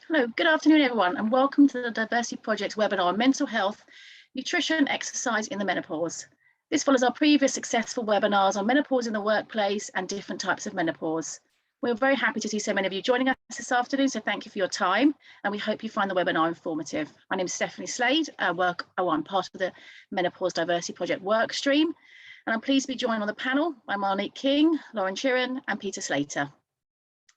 Hello, good afternoon everyone, and welcome to the Diversity Project webinar on mental health, nutrition, exercise in the menopause. This follows our previous successful webinars on menopause in the workplace and different types of menopause. We're very happy to see so many of you joining us this afternoon, so thank you for your time, and we hope you find the webinar informative. My name is Stephanie Slade, I'm part of the Menopause Diversity Project work stream, and I'm pleased to be joined on the panel by Monique King, Lauren Sheeran, and Peter Slater.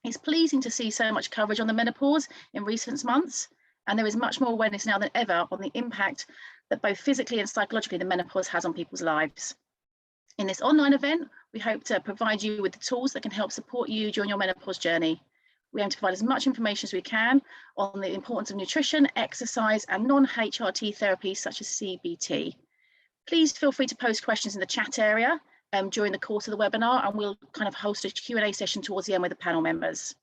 It's pleasing to see so much coverage on the menopause in recent months, and there is much more awareness now than ever on the impact that both physically and psychologically the menopause has on people's lives. In this online event, we hope to provide you with the tools that can help support you during your menopause journey. We aim to provide as much information as we can on the importance of nutrition, exercise, and non-HRT therapies such as CBT. Please feel free to post questions in the chat area during the course of the webinar, and we'll kind of host a Q&A session towards the end with the panel members.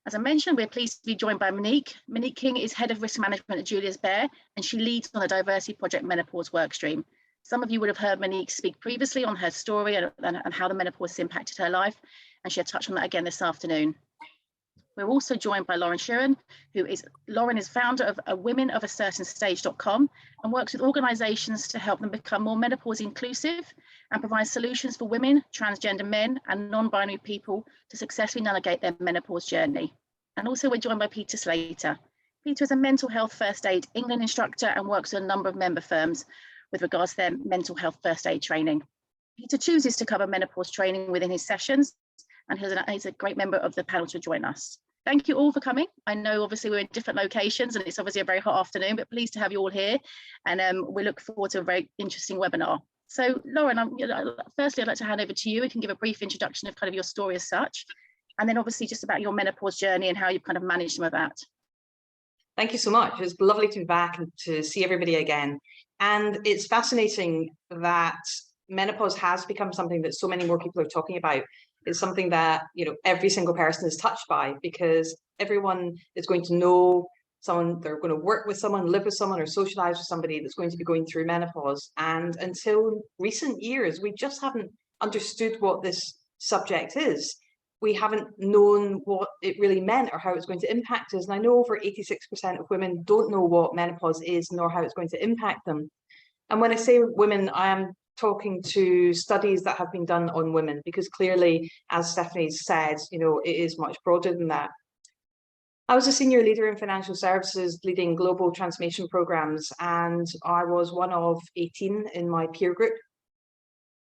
As I mentioned, we're pleased to be joined by Monique. Monique King is Head of Risk Management at Julius Baer, and she leads on the Diversity Project Menopause workstream. Some of you would have heard Monique speak previously on her story and how the menopause has impacted her life, and she'll touch on that again this afternoon. We're also joined by Lauren Sheeran, Lauren is founder of womenofacertainstage.com and works with organisations to help them become more menopause inclusive and provide solutions for women, transgender men and non-binary people to successfully navigate their menopause journey. And also we're joined by Peter Slater. Peter is a mental health first aid England instructor and works with a number of member firms with regards to their mental health first aid training. Peter chooses to cover menopause training within his sessions, and he's a great member of the panel to join us. Thank you all for coming. I know obviously we're in different locations and it's obviously a very hot afternoon, but pleased to have you all here. And we look forward to a very interesting webinar. So Lauren, firstly, I'd like to hand over to you. You can give a brief introduction of kind of your story as such, and then obviously just about your menopause journey and how you've kind of managed some of that. Thank you so much. It's lovely to be back and to see everybody again. And it's fascinating that menopause has become something that so many more people are talking about. It's something that, you know, every single person is touched by, because everyone is going to know someone, they're going to work with someone, live with someone, or socialize with somebody that's going to be going through menopause. And until recent years, we just haven't understood what this subject is. We haven't known what it really meant or how it's going to impact us. And I know over 86% of women don't know what menopause is nor how it's going to impact them. And when I say women, I am talking to studies that have been done on women, because clearly, as Stephanie said, you know, it is much broader than that. I was a senior leader in financial services, leading global transformation programs, and I was one of 18 in my peer group.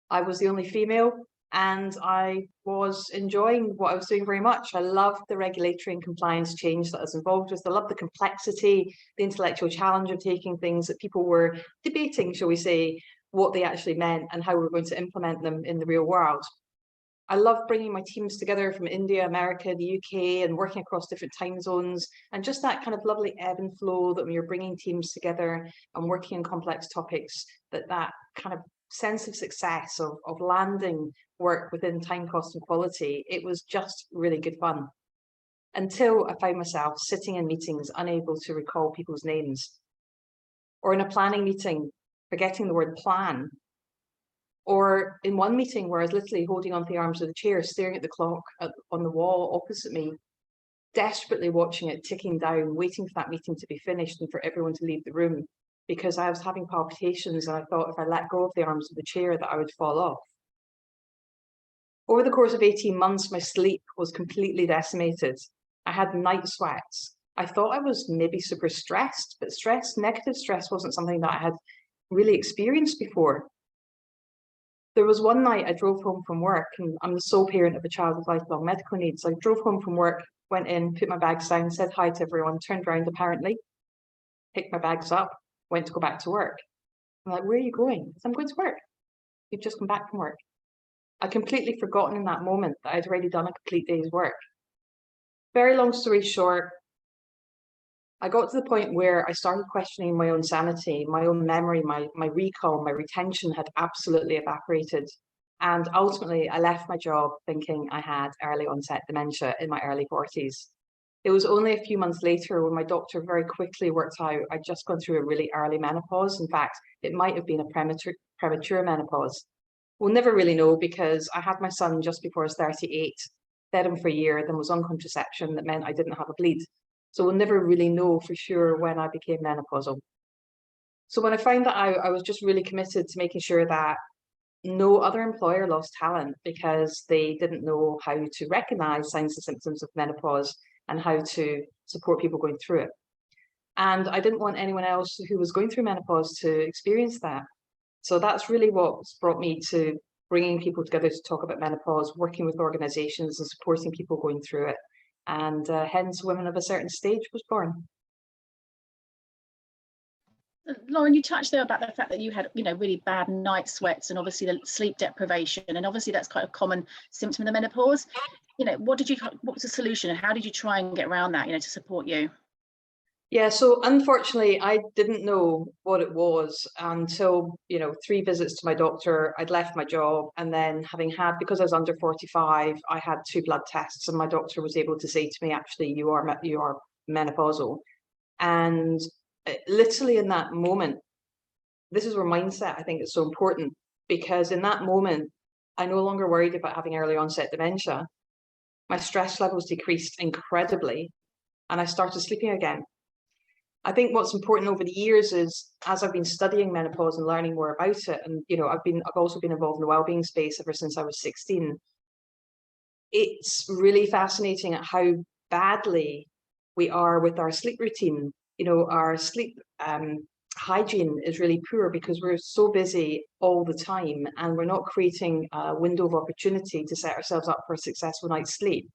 I was the only female, and I was enjoying what I was doing very much. I loved the regulatory and compliance change that I was involved with. I loved the complexity, the intellectual challenge of taking things that people were debating, shall we say, what they actually meant and how we were going to implement them in the real world. I love bringing my teams together from India, America, the UK, and working across different time zones, and just that kind of lovely ebb and flow that when you're bringing teams together and working on complex topics, that kind of sense of success of landing work within time, cost and quality, it was just really good fun. Until I found myself sitting in meetings unable to recall people's names, or in a planning meeting forgetting the word plan, or in one meeting where I was literally holding onto the arms of the chair, staring at the clock on the wall opposite me, desperately watching it ticking down, waiting for that meeting to be finished and for everyone to leave the room, because I was having palpitations and I thought if I let go of the arms of the chair that I would fall off. Over the course of 18 months, my sleep was completely decimated. I had night sweats. I thought I was maybe super stressed, but negative stress wasn't something that I had really experienced before. There was one night I drove home from work, and I'm the sole parent of a child with lifelong medical needs. I drove home from work, went in, put my bags down, said hi to everyone, turned around apparently, picked my bags up, went to go back to work. I'm like, where are you going? I'm going to work. You've just come back from work. I'd completely forgotten in that moment that I'd already done a complete day's work. Very long story short, I got to the point where I started questioning my own sanity, my own memory, my recall, my retention had absolutely evaporated. And ultimately, I left my job thinking I had early onset dementia in my early 40s. It was only a few months later when my doctor very quickly worked out I'd just gone through a really early menopause. In fact, it might have been a premature menopause. We'll never really know, because I had my son just before I was 38, fed him for a year, then was on contraception. That meant I didn't have a bleed. So we'll never really know for sure when I became menopausal. So when I found that out, I was just really committed to making sure that no other employer lost talent because they didn't know how to recognize signs and symptoms of menopause and how to support people going through it. And I didn't want anyone else who was going through menopause to experience that. So that's really what's brought me to bringing people together to talk about menopause, working with organizations and supporting people going through it. And hence Women of a Certain Stage was born. Lauren, you touched there about the fact that you had, really bad night sweats and obviously the sleep deprivation, and obviously that's quite a common symptom of the menopause. What was the solution, and how did you try and get around that, to support you? Yeah, so unfortunately, I didn't know what it was until, 3 visits to my doctor. I'd left my job, and then because I was under 45, I had 2 blood tests, and my doctor was able to say to me, actually, you are menopausal. And literally in that moment, this is where mindset, I think, is so important, because in that moment, I no longer worried about having early onset dementia. My stress levels decreased incredibly, and I started sleeping again. I think what's important over the years is, as I've been studying menopause and learning more about it, and I've also been involved in the wellbeing space ever since I was 16. It's really fascinating at how badly we are with our sleep routine. Our sleep hygiene is really poor because we're so busy all the time, and we're not creating a window of opportunity to set ourselves up for a successful night's sleep.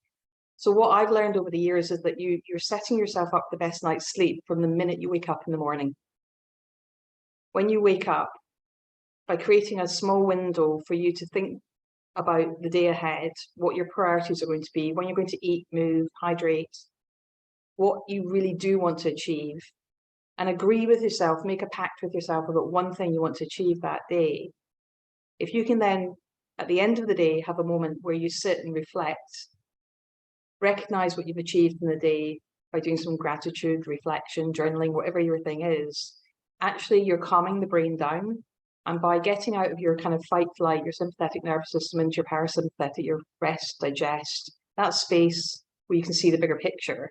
So what I've learned over the years is that you're setting yourself up the best night's sleep from the minute you wake up in the morning. When you wake up, by creating a small window for you to think about the day ahead, what your priorities are going to be, when you're going to eat, move, hydrate, what you really do want to achieve, and agree with yourself, make a pact with yourself about one thing you want to achieve that day. If you can then, at the end of the day, have a moment where you sit and reflect, recognize what you've achieved in the day by doing some gratitude, reflection, journaling, whatever your thing is, actually you're calming the brain down. And by getting out of your kind of fight, flight, your sympathetic nervous system into your parasympathetic, your rest, digest, that space where you can see the bigger picture,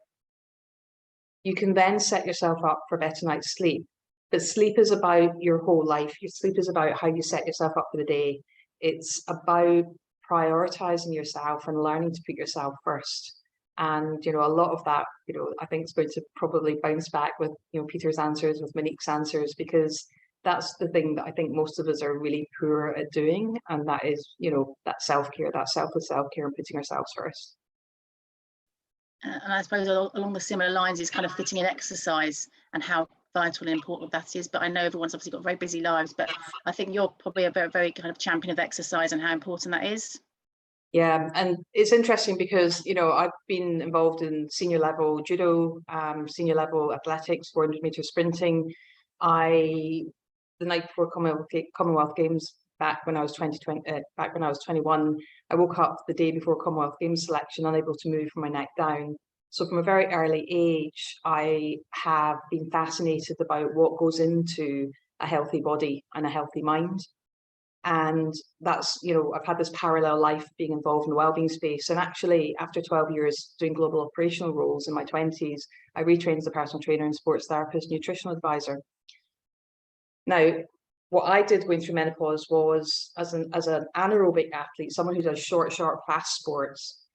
you can then set yourself up for a better night's sleep. But sleep is about your whole life. Your sleep is about how you set yourself up for the day. It's about prioritizing yourself and learning to put yourself first. And, a lot of that, I think is going to probably bounce back with, Peter's answers, with Monique's answers, because that's the thing that I think most of us are really poor at doing. And that is, that self-care, that selfless self-care, and putting ourselves first. And I suppose along the similar lines is kind of fitting in exercise and how vital and important that is. But I know everyone's obviously got very busy lives, but I think you're probably a very, very kind of champion of exercise and how important that is. Yeah, and it's interesting because, I've been involved in senior level judo, senior level athletics, 400-meter sprinting. The night before Commonwealth Games, back when I was 21, I woke up the day before Commonwealth Games selection, unable to move from my neck down. So from a very early age, I have been fascinated about what goes into a healthy body and a healthy mind. And that's, I've had this parallel life being involved in the wellbeing space. And actually, after 12 years doing global operational roles in my 20s, I retrained as a personal trainer and sports therapist, nutritional advisor. Now, what I did going through menopause was, as an anaerobic athlete, someone who does short, fast sports,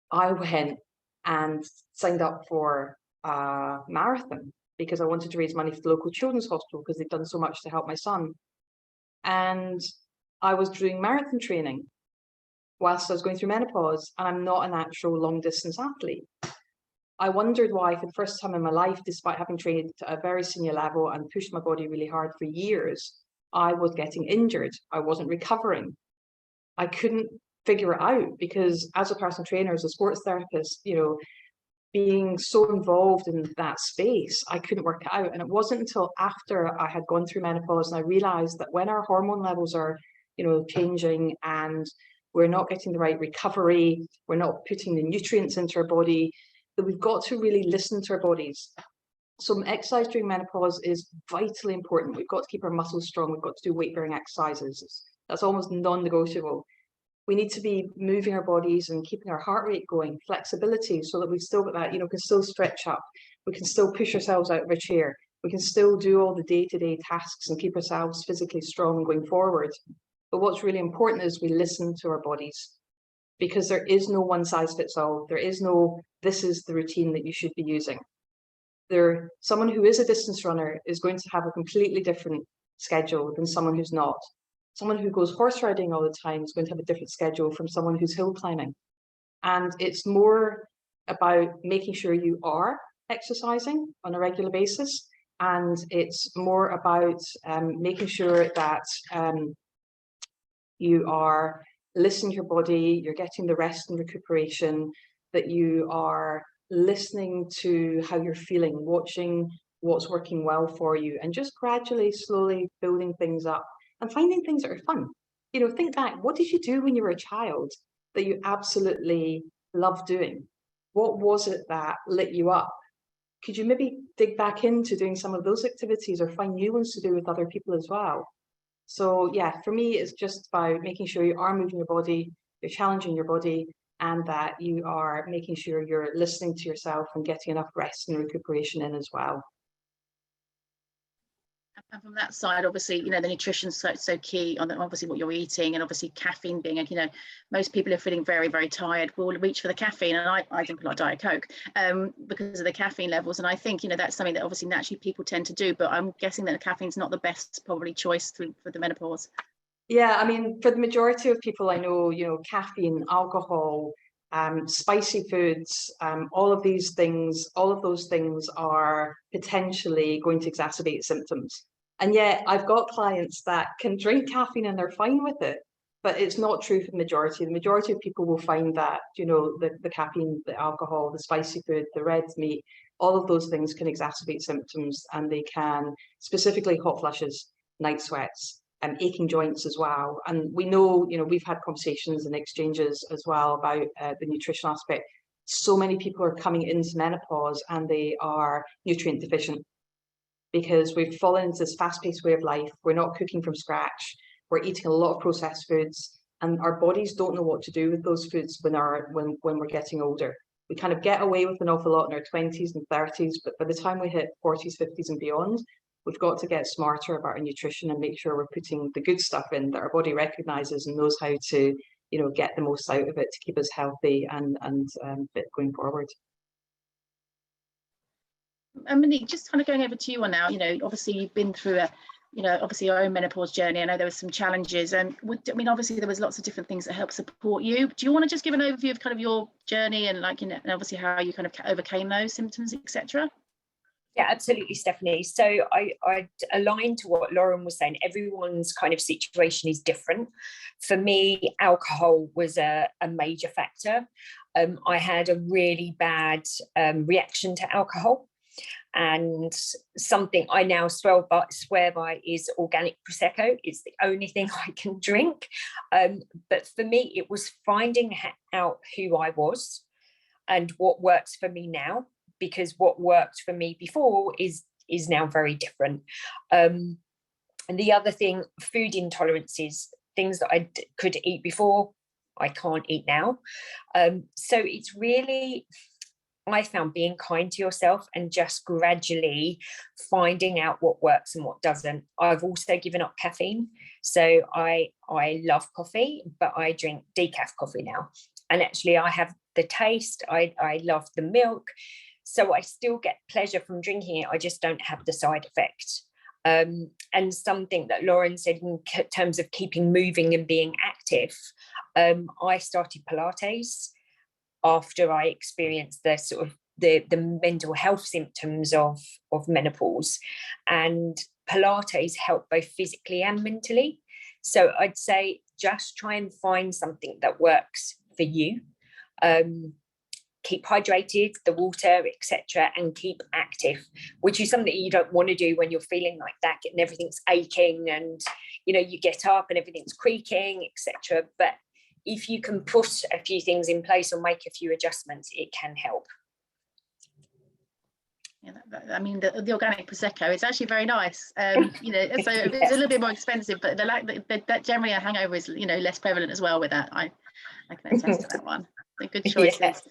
I went and signed up for a marathon because I wanted to raise money for the local children's hospital because they've done so much to help my son. And I was doing marathon training whilst I was going through menopause, and I'm not a natural long distance athlete. I wondered why, for the first time in my life, despite having trained at a very senior level and pushed my body really hard for years, I was getting injured. I wasn't recovering. I couldn't figure it out because as a personal trainer, as a sports therapist, being so involved in that space, I couldn't work it out. And it wasn't until after I had gone through menopause and I realized that when our hormone levels are, changing and we're not getting the right recovery, we're not putting the nutrients into our body, that we've got to really listen to our bodies. So exercise during menopause is vitally important. We've got to keep our muscles strong. We've got to do weight-bearing exercises. That's almost non-negotiable. We need to be moving our bodies and keeping our heart rate going, flexibility, so that we've still got that, can still stretch up. We can still push ourselves out of a chair. We can still do all the day-to-day tasks and keep ourselves physically strong going forward. But what's really important is we listen to our bodies, because there is no one size fits all. There is no, this is the routine that you should be using. Someone who is a distance runner is going to have a completely different schedule than someone who's not. Someone who goes horse riding all the time is going to have a different schedule from someone who's hill climbing. And it's more about making sure you are exercising on a regular basis. And it's more about making sure that you are listening to your body, you're getting the rest and recuperation, that you are listening to how you're feeling, watching what's working well for you, and just gradually, slowly building things up and finding things that are fun. Think back, what did you do when you were a child that you absolutely loved doing? What was it that lit you up? Could you maybe dig back into doing some of those activities or find new ones to do with other people as well? So yeah, for me, it's just about making sure you are moving your body, you're challenging your body, and that you are making sure you're listening to yourself and getting enough rest and recuperation in as well. And from that side, obviously, the nutrition's so key on obviously what you're eating, and obviously caffeine being, most people are feeling very, very tired will reach for the caffeine, and I drink a lot of Diet Coke because of the caffeine levels. And I think, that's something that obviously naturally people tend to do, but I'm guessing that the caffeine's not the best probably choice for the menopause. Yeah, I mean, for the majority of people I know, caffeine, alcohol, spicy foods, all of those things are potentially going to exacerbate symptoms. And yet I've got clients that can drink caffeine and they're fine with it, but it's not true for the majority. The majority of people will find that, the caffeine, the alcohol, the spicy food, the red meat, all of those things can exacerbate symptoms, and they can, specifically hot flushes, night sweats, aching joints as well. And we know, we've had conversations and exchanges as well about the nutrition aspect. So many people are coming into menopause and they are nutrient deficient because we've fallen into this fast-paced way of life. We're not cooking from scratch. We're eating a lot of processed foods, and our bodies don't know what to do with those foods when we're getting older. We kind of get away with an awful lot in our 20s and 30s, but by the time we hit 40s, 50s and beyond, we've got to get smarter about our nutrition and make sure we're putting the good stuff in that our body recognizes and knows how to, get the most out of it to keep us healthy and fit going forward. Monique, just kind of going over to you on now, obviously you've been through obviously your own menopause journey. I know there were some challenges, and obviously there was lots of different things that helped support you. Do you want to just give an overview of kind of your journey and and obviously how you kind of overcame those symptoms, etc.? Yeah, absolutely, Stephanie. So I align to what Lauren was saying. Everyone's kind of situation is different. For me, alcohol was a major factor. I had a really bad reaction to alcohol. And something I now swear by is organic Prosecco. It's the only thing I can drink. But for me, it was finding out who I was and what works for me now, because what worked for me before is now very different. And the other thing, food intolerances, things that I could eat before, I can't eat now. So it's really, I found being kind to yourself and just gradually finding out what works and what doesn't. I've also given up caffeine. So I love coffee, but I drink decaf coffee now. And actually I have the taste, I love the milk. So I still get pleasure from drinking it. I just don't have the side effect. And something that Lauren said in terms of keeping moving and being active, I started Pilates after I experienced the sort of the mental health symptoms of menopause, and Pilates helped both physically and mentally. So I'd say just try and find something that works for you. Keep hydrated, the water, etc., and keep active, which is something you don't want to do when you're feeling like that and everything's aching and you get up and everything's creaking, etc. But if you can put a few things in place or make a few adjustments, it can help. Yeah, I mean, the organic prosecco, it's actually very nice. You know, so it's a little bit more expensive, but that generally a hangover is, you know, less prevalent as well with that. I can attest to that one. They're good choices.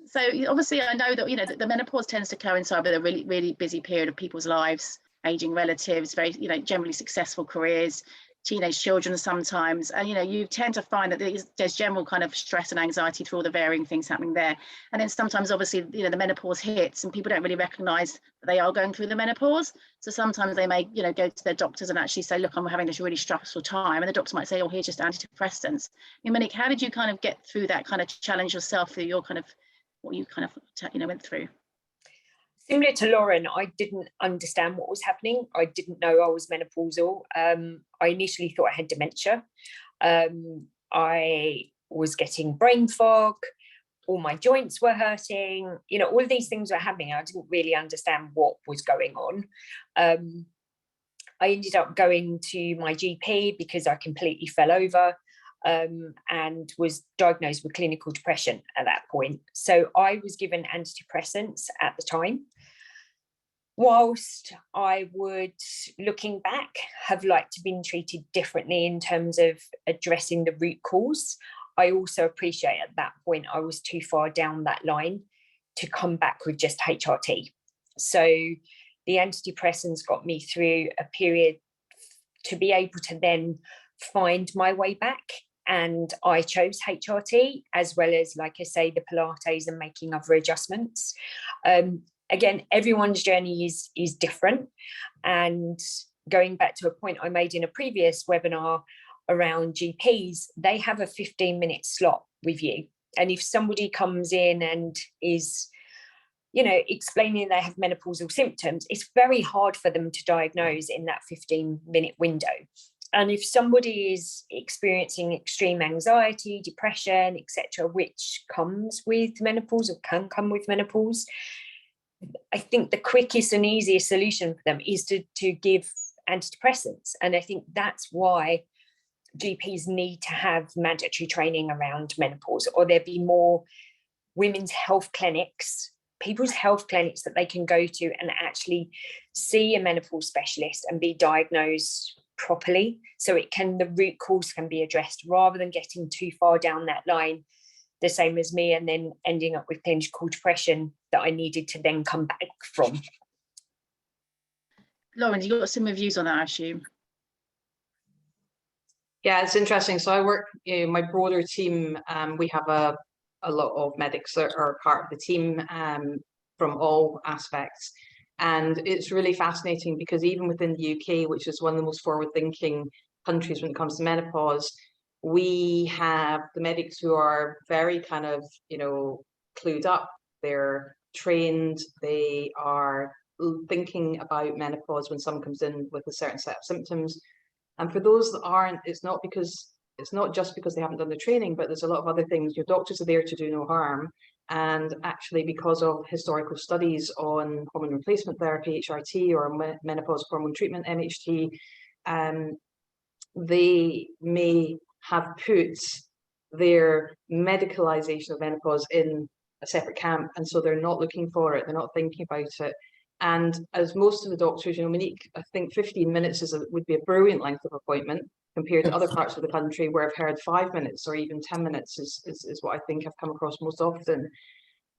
So obviously, I know that, you know, the menopause tends to coincide with a really, really busy period of people's lives, aging relatives, very, you know, generally successful careers, teenage children sometimes, and, you know, you tend to find that there's general kind of stress and anxiety through all the varying things happening there. And then sometimes, obviously, you know, the menopause hits and people don't really recognize that they are going through the menopause. So sometimes they may, you know, go to their doctors and actually say, look, I'm having this really stressful time. And the doctor might say, oh, here's just antidepressants. I mean, Monique, how did you kind of get through that kind of challenge yourself through your kind of, what you kind of, you know, went through? Similar to Lauren, I didn't understand what was happening. I didn't know I was menopausal. I initially thought I had dementia. I was getting brain fog. All my joints were hurting. You know, all of these things were happening. I didn't really understand what was going on. I ended up going to my GP because I completely fell over. And was diagnosed with clinical depression at that point. So I was given antidepressants at the time. Whilst I would, looking back, have liked to been treated differently in terms of addressing the root cause, I also appreciate at that point I was too far down that line to come back with just HRT. So the antidepressants got me through a period to be able to then find my way back. And I chose HRT, as well as, like I say, the Pilates and making other adjustments. Again, everyone's journey is different. And going back to a point I made in a previous webinar around GPs, they have a 15-minute slot with you. And if somebody comes in and is, you know, explaining they have menopausal symptoms, it's very hard for them to diagnose in that 15-minute window. And if somebody is experiencing extreme anxiety, depression, etc., which comes with menopause or can come with menopause, I think the quickest and easiest solution for them is to give antidepressants. And I think that's why GPs need to have mandatory training around menopause, or there be more women's health clinics, people's health clinics that they can go to and actually see a menopause specialist and be diagnosed properly, so the root cause can be addressed, rather than getting too far down that line, the same as me, and then ending up with clinical depression that I needed to then come back from. Lauren, you got some reviews on that, I assume? Yeah, it's interesting. So I work, you know, my broader team, we have a lot of medics that are part of the team from all aspects. And it's really fascinating because even within the UK, which is one of the most forward-thinking countries when it comes to menopause, we have the medics who are very kind of, you know, clued up. They're trained. They are thinking about menopause when someone comes in with a certain set of symptoms. And for those that aren't, it's not just because they haven't done the training, but there's a lot of other things. Your doctors are there to do no harm. And actually, because of historical studies on hormone replacement therapy, HRT, or menopause hormone treatment, MHT, they may have put their medicalization of menopause in a separate camp. And so they're not looking for it. They're not thinking about it. And as most of the doctors, you know, Monique, I think 15 minutes would be a brilliant length of appointment compared to other parts of the country where I've heard 5 minutes or even 10 minutes is what I think I've come across most often.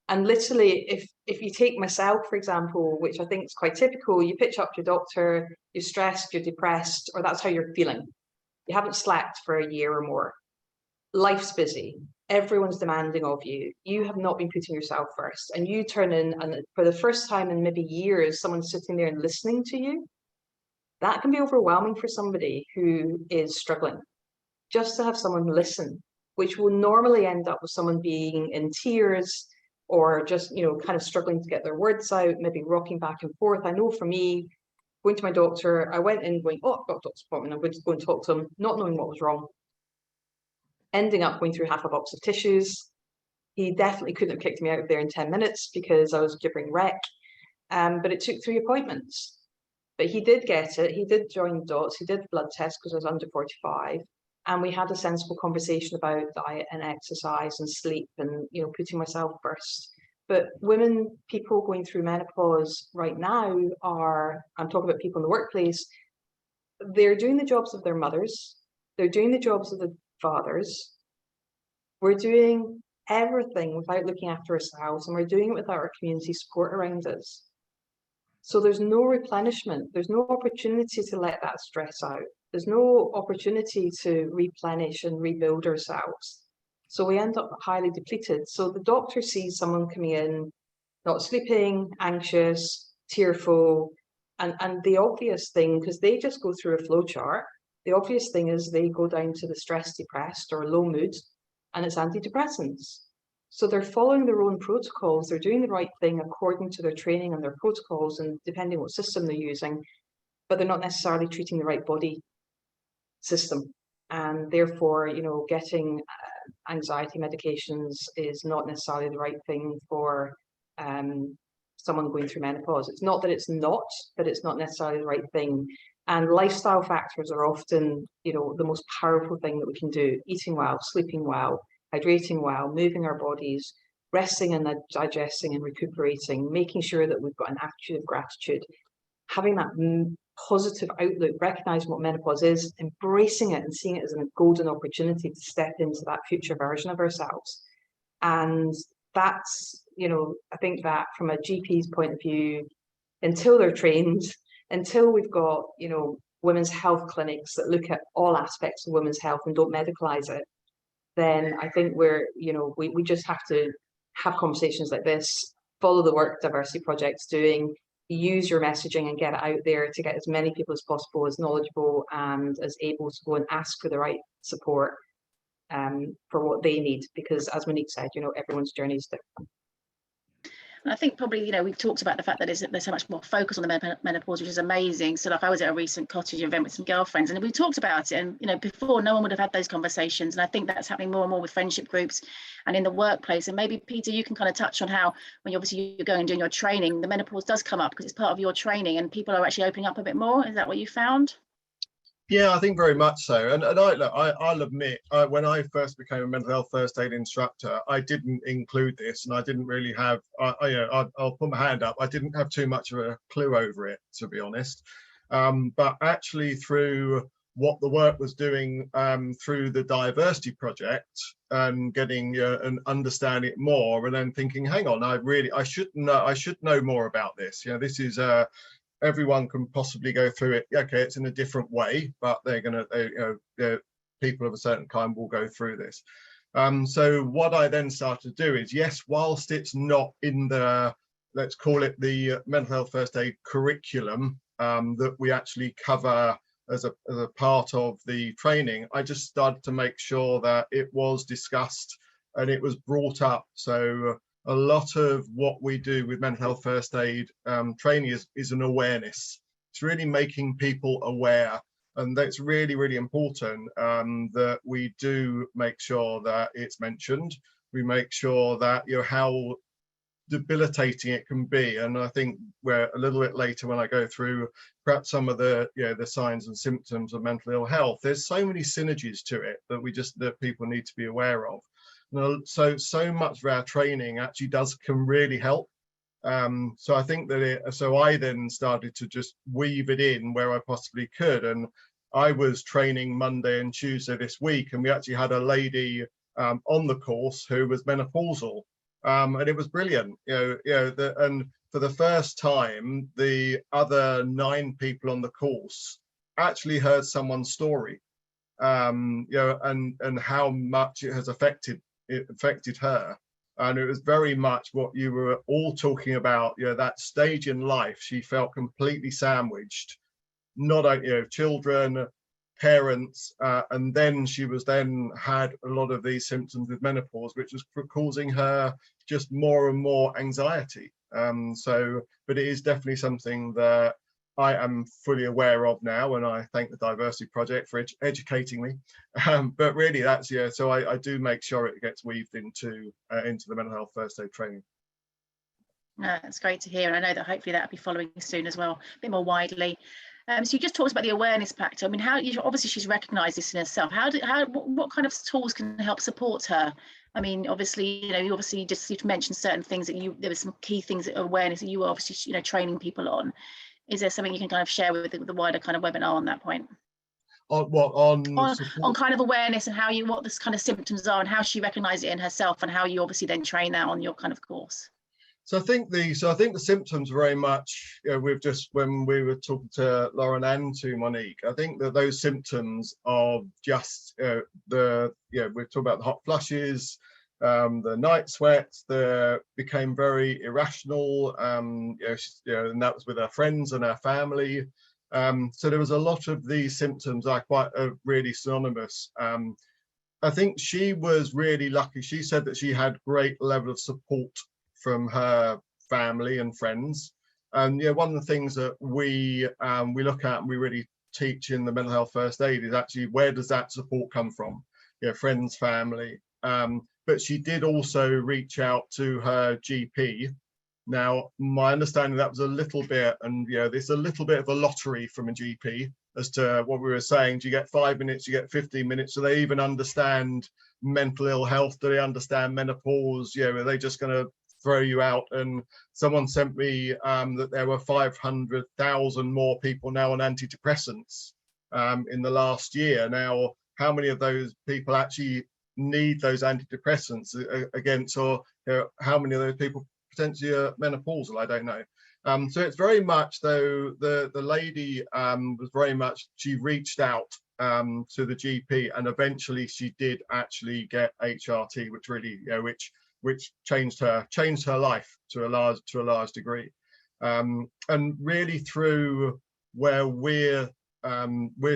And literally, if you take myself, for example, which I think is quite typical, you pitch up to your doctor, you're stressed, you're depressed, or that's how you're feeling. You haven't slacked for a year or more. Life's busy. Everyone's demanding of you. You have not been putting yourself first. And you turn in, and for the first time in maybe years, someone's sitting there and listening to you. That can be overwhelming for somebody who is struggling. Just to have someone listen, which will normally end up with someone being in tears or just, you know, kind of struggling to get their words out, maybe rocking back and forth. I know for me, going to my doctor, I went in going, oh, I've got a doctor's appointment, I'm going to go and talk to him, not knowing what was wrong. Ending up going through half a box of tissues. He definitely couldn't have kicked me out of there in 10 minutes because I was gibbering wreck. But it took 3 appointments. But he did get it. He did join the dots. He did blood tests because I was under 45. And we had a sensible conversation about diet and exercise and sleep and, you know, putting myself first. But people going through menopause right now I'm talking about people in the workplace, they're doing the jobs of their mothers, they're doing the jobs of the fathers. We're doing everything without looking after ourselves, and we're doing it without our community support around us. So there's no replenishment, there's no opportunity to let that stress out. There's no opportunity to replenish and rebuild ourselves. So we end up highly depleted. So the doctor sees someone coming in, not sleeping, anxious, tearful, and the obvious thing, because they just go through a flow chart, the obvious thing is they go down to the stress depressed or low mood, and it's antidepressants. So they're following their own protocols, they're doing the right thing according to their training and their protocols, and depending what system they're using, but they're not necessarily treating the right body system. And therefore, getting anxiety medications is not necessarily the right thing for someone going through menopause. It's not that it's not, but it's not necessarily the right thing. And lifestyle factors are often, the most powerful thing that we can do. Eating well, sleeping well, hydrating well, moving our bodies, resting and digesting and recuperating, making sure that we've got an attitude of gratitude, having that positive outlook, recognizing what menopause is, embracing it and seeing it as a golden opportunity to step into that future version of ourselves. And that's, I think that from a GP's point of view, until they're trained, until we've got, women's health clinics that look at all aspects of women's health and don't medicalize it, then I think we just have to have conversations like this, follow the work Diversity Project's doing, use your messaging and get it out there to get as many people as possible as knowledgeable and as able to go and ask for the right support for what they need, because as Monique said, everyone's journey is different. And I think probably, we've talked about the fact that there's so much more focus on the menopause, which is amazing. So like I was at a recent cottage event with some girlfriends and we talked about it, and before no one would have had those conversations. And I think that's happening more and more with friendship groups and in the workplace. And maybe Peter, you can kind of touch on how when you're going and doing your training, the menopause does come up because it's part of your training and people are actually opening up a bit more. Is that what you found? Yeah, I think very much so. And I'll admit, when I first became a mental health first aid instructor, I didn't include this, and I didn't really have, I'll put my hand up, I didn't have too much of a clue over it, to be honest. But actually through what the work was doing through the Diversity Project and getting and understanding it more, and then thinking, hang on, I should know more about this. This is everyone can possibly go through it. Okay, it's in a different way, but people of a certain kind will go through this. So what I then started to do is, yes, whilst it's not in the, let's call it the mental health first aid curriculum that we actually cover as a part of the training, I just started to make sure that it was discussed and it was brought up. So a lot of what we do with mental health first aid training is an awareness. It's really making people aware, and that's really, really important that we do make sure that it's mentioned. We make sure that how debilitating it can be, and I think we're a little bit later when I go through perhaps some of the the signs and symptoms of mental ill health. There's so many synergies to it that people need to be aware of. So much of our training actually can really help. So I think that so I then started to just weave it in where I possibly could. And I was training Monday and Tuesday this week, and we actually had a lady on the course who was menopausal, and it was brilliant. And for the first time, the other 9 people on the course actually heard someone's story, and how much it has affected her. And it was very much what you were all talking about, that stage in life. She felt completely sandwiched, not children, parents, and then she had a lot of these symptoms with menopause, which was causing her just more and more anxiety. But it is definitely something that I am fully aware of now, and I thank the Diversity Project for educating me. But really, that's so I do make sure it gets weaved into the mental health first aid training. That's great to hear, and I know that hopefully that'll be following soon as well, a bit more widely. So you just talked about the awareness factor. I mean, obviously she's recognised this in herself. What kind of tools can help support her I mean, obviously, you obviously just you've mentioned certain things that there were some key things that awareness that you were obviously, training people on. Is there something you can kind of share with the wider kind of webinar on that point? On kind of awareness and what this kind of symptoms are and how she recognized it in herself, and how you obviously then train that on your kind of course. So I think the symptoms very much, when we were talking to Lauren and to Monique, I think that those symptoms of just we've talked about the hot flushes, the night sweats, became very irrational, and that was with her friends and her family. So there was a lot of these symptoms are really synonymous. I think she was really lucky. She said that she had great level of support from her family and friends. And one of the things that we look at and we really teach in the mental health first aid is actually, where does that support come from? Friends, family. But she did also reach out to her GP. Now, my understanding that was a little bit, and there's a little bit of a lottery from a GP as to what we were saying. Do you get 5 minutes? Do you get 15 minutes? Do they even understand mental ill health? Do they understand menopause? Are they just going to throw you out? And someone sent me that there were 500,000 more people now on antidepressants in the last year. Now, how many of those people actually need those antidepressants against, or how many of those people potentially are menopausal? I don't know. So it's very much, though, the lady was very much, she reached out to the GP, and eventually she did actually get HRT, which really, which changed her life to a large degree. And really through where we're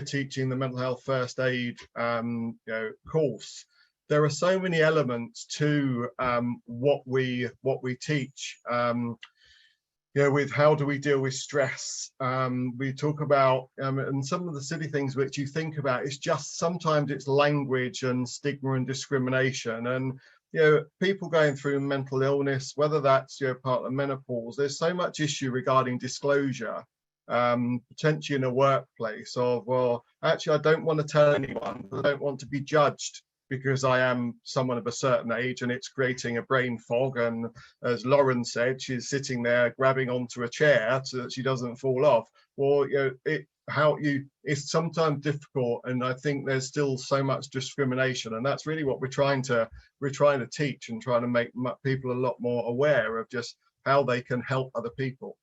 teaching the mental health first aid course, there are so many elements to what we teach. With how do we deal with stress? We talk about, and some of the silly things which you think about, it's just sometimes it's language and stigma and discrimination. And people going through mental illness, whether that's part of menopause, there's so much issue regarding disclosure, potentially in a workplace of, well, actually I don't want to tell anyone, I don't want to be judged because I am someone of a certain age, and it's creating a brain fog. And as Lauren said, she's sitting there grabbing onto a chair so that she doesn't fall off. Well, it's sometimes difficult, and I think there's still so much discrimination, and that's really what we're trying to teach, and trying to make people a lot more aware of just how they can help other people.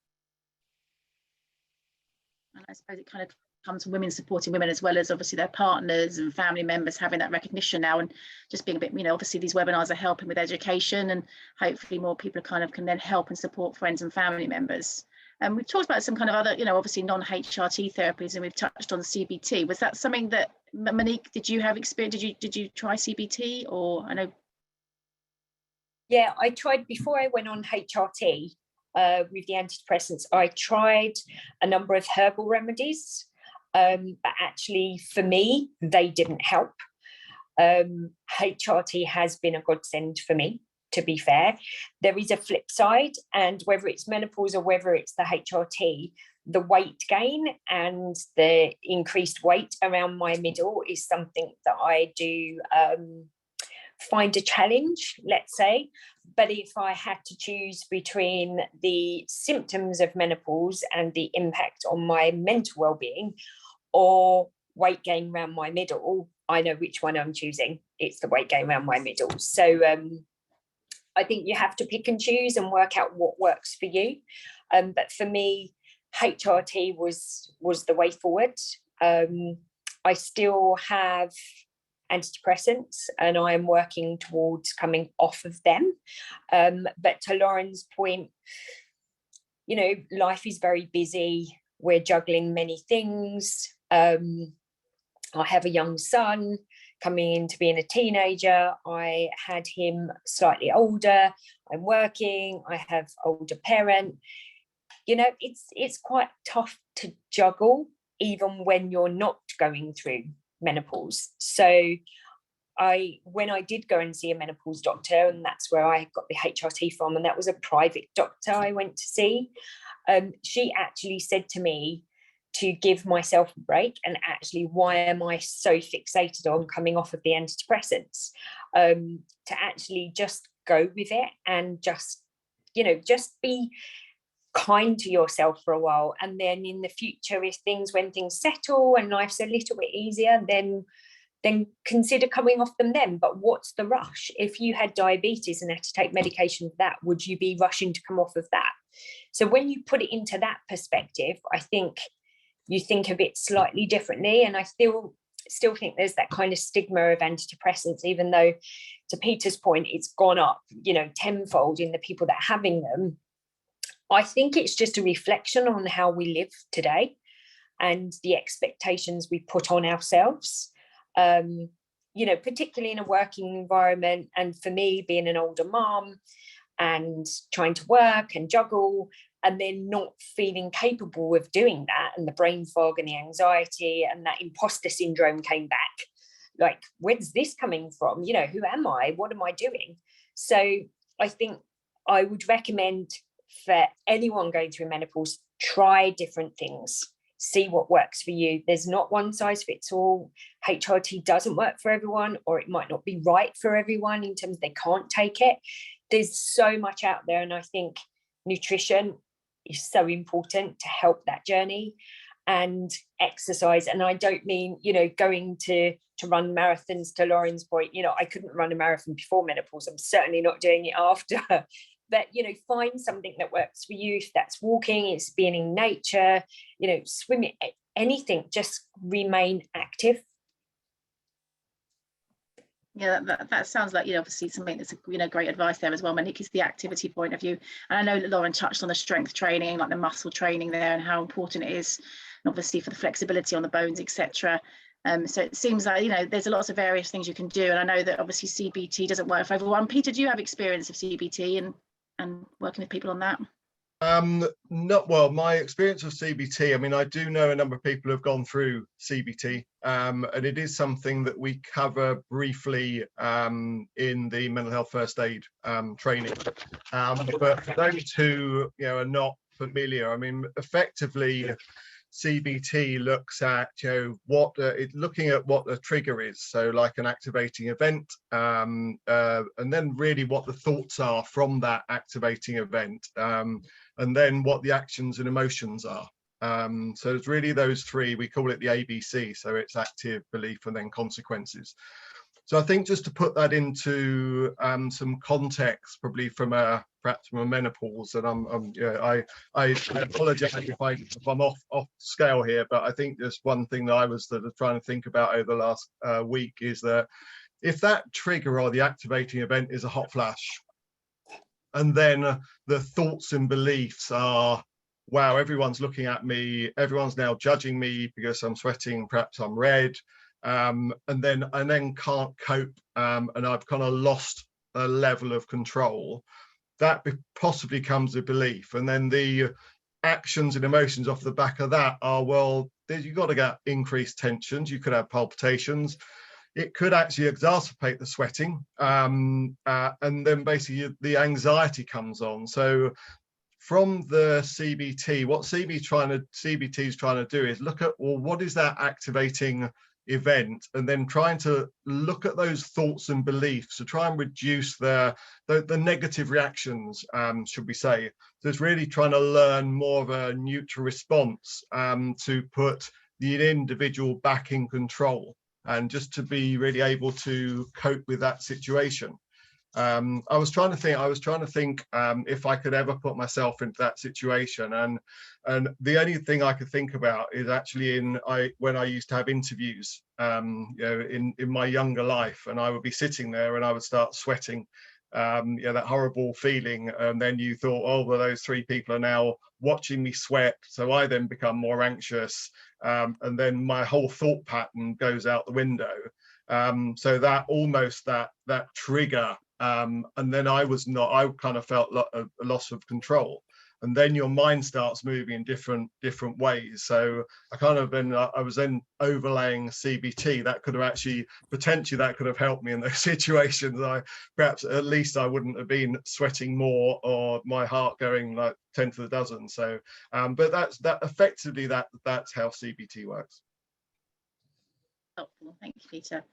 And I suppose it kind of comes from women supporting women, as well as obviously their partners and family members having that recognition now, and just being a bit, obviously these webinars are helping with education, and hopefully more people can then help and support friends and family members. And we've talked about some kind of other, obviously non-HRT therapies, and we've touched on CBT. Was that something that, Monique, did you have experience? Did you try CBT, or I know? Yeah, I tried before I went on HRT with the antidepressants. I tried a number of herbal remedies, but actually for me, they didn't help. HRT has been a godsend for me, to be fair. There is a flip side, and whether it's menopause or whether it's the HRT, the weight gain and the increased weight around my middle is something that I do find a challenge, let's say. But if I had to choose between the symptoms of menopause and the impact on my mental well-being, or weight gain around my middle, I know which one I'm choosing. It's the weight gain around my middle. So I think you have to pick and choose and work out what works for you. But for me, HRT was the way forward. I still have antidepressants, and I am working towards coming off of them. But to Lauren's point, life is very busy. We're juggling many things. I have a young son coming into being a teenager. I had him slightly older. I'm working. I have older parent. It's quite tough to juggle, even when you're not going through menopause. So when I did go and see a menopause doctor, and that's where I got the HRT from, and that was a private doctor I went to see, she actually said to me to give myself a break, and actually, why am I so fixated on coming off of the antidepressants? to actually just go with it and just, you know, just be kind to yourself for a while. And then in the future, when things settle and life's a little bit easier, then consider coming off them then. But what's the rush? If you had diabetes and had to take medication for that, would you be rushing to come off of that? So when you put it into that perspective, I think you think of it slightly differently. And I still think there's that kind of stigma of antidepressants, even though, to Peter's point, it's gone up, you know, tenfold in the people that are having them. I think it's just a reflection on how we live today and the expectations we put on ourselves. You know, particularly in a working environment, and for me being an older mom and trying to work and juggle, and then not feeling capable of doing that, and the brain fog and the anxiety and that imposter syndrome came back. Like, where's this coming from? You know, who am I? What am I doing? So I think I would recommend for anyone going through menopause, try different things. See what works for you. There's not one size fits all. HRT doesn't work for everyone, or it might not be right for everyone in terms of they can't take it. There's so much out there, and I think nutrition is so important to help that journey, and exercise. And I don't mean, you know, going to run marathons. To Lauren's point, you know, I couldn't run a marathon before menopause. I'm certainly not doing it after. But, you know, find something that works for you. If that's walking, it's being in nature, you know, swimming, anything, just remain active. Yeah, that sounds like, you know, obviously something that's, you know, great advice there as well, Monique, is the activity point of view. And I know that Lauren touched on the strength training, like the muscle training there, and how important it is, and obviously for the flexibility on the bones, etc. So it seems like, you know, there's lots of various things you can do. And I know that obviously CBT doesn't work for everyone. Peter, do you have experience of CBT and working with people on that? Not well, my experience of CBT, I mean, I do know a number of people who have gone through CBT, and it is something that we cover briefly in the mental health first aid training. But for those who, you know, are not familiar, I mean, effectively CBT looks at, you know, what looking at what the trigger is, so like an activating event, and then really what the thoughts are from that activating event, and then what the actions and emotions are. So it's really those three. We call it the ABC, so it's active, belief, and then consequences. So I think just to put that into some context, probably perhaps from a menopause, and I apologize if I'm off scale here, but I think there's one thing that I was sort of trying to think about over the last week is that if that trigger or the activating event is a hot flash, and then the thoughts and beliefs are, wow, everyone's looking at me, everyone's now judging me because I'm sweating, perhaps I'm red. And then can't cope, and I've kind of lost a level of control. That possibly comes a belief, and then the actions and emotions off the back of that are, well, you've got to get increased tensions. You could have palpitations. It could actually exacerbate the sweating, and then basically the anxiety comes on. So from the CBT, what CBT is trying to do is look at, well, what is that activating event, and then trying to look at those thoughts and beliefs to try and reduce the negative reactions, should we say. So it's really trying to learn more of a neutral response, to put the individual back in control and just to be really able to cope with that situation. I was trying to think if I could ever put myself into that situation, and the only thing I could think about is actually when I used to have interviews, you know, in my younger life, and I would be sitting there and I would start sweating, you know, that horrible feeling, and then you thought, oh, well, those three people are now watching me sweat, so I then become more anxious, and then my whole thought pattern goes out the window. So that almost that trigger. And then I kind of felt a loss of control, and then your mind starts moving in different ways. So I was then overlaying CBT. That could have actually potentially helped me in those situations. Perhaps at least I wouldn't have been sweating more or my heart going like 10 to the dozen. So, but that's how CBT works. Helpful, thank you, Peter.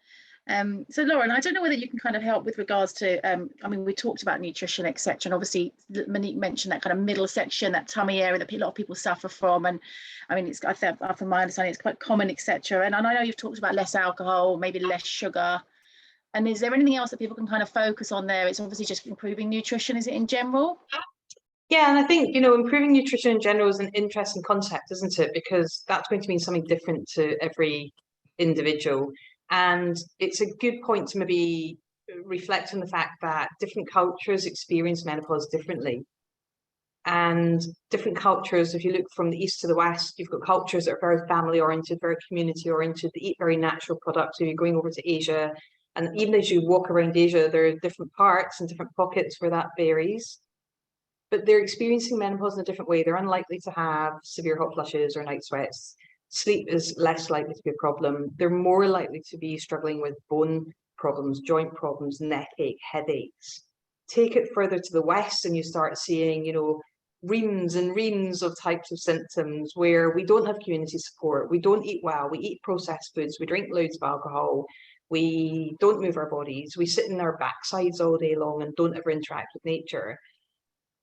So Lauren, I don't know whether you can kind of help with regards to, I mean, we talked about nutrition, etc. And obviously Monique mentioned that kind of middle section, that tummy area that a lot of people suffer from. And I mean, I think from my understanding, it's quite common, etc. And I know you've talked about less alcohol, maybe less sugar. And is there anything else that people can kind of focus on there? It's obviously just improving nutrition, is it, in general? Yeah, and I think, improving nutrition in general is an interesting concept, isn't it? Because that's going to mean something different to every individual. And it's a good point to maybe reflect on the fact that different cultures experience menopause differently. And different cultures, if you look from the east to the west, you've got cultures that are very family oriented, very community oriented, they eat very natural products. So you're going over to Asia, and even as you walk around Asia, there are different parts and different pockets where that varies. But they're experiencing menopause in a different way. They're unlikely to have severe hot flushes or night sweats. Sleep is less likely to be a problem. They're more likely to be struggling with bone problems, joint problems, neck ache, headaches. Take it further to the west and you start seeing, reams and reams of types of symptoms where we don't have community support, we don't eat well, we eat processed foods, we drink loads of alcohol, we don't move our bodies, we sit in our backsides all day long and don't ever interact with nature.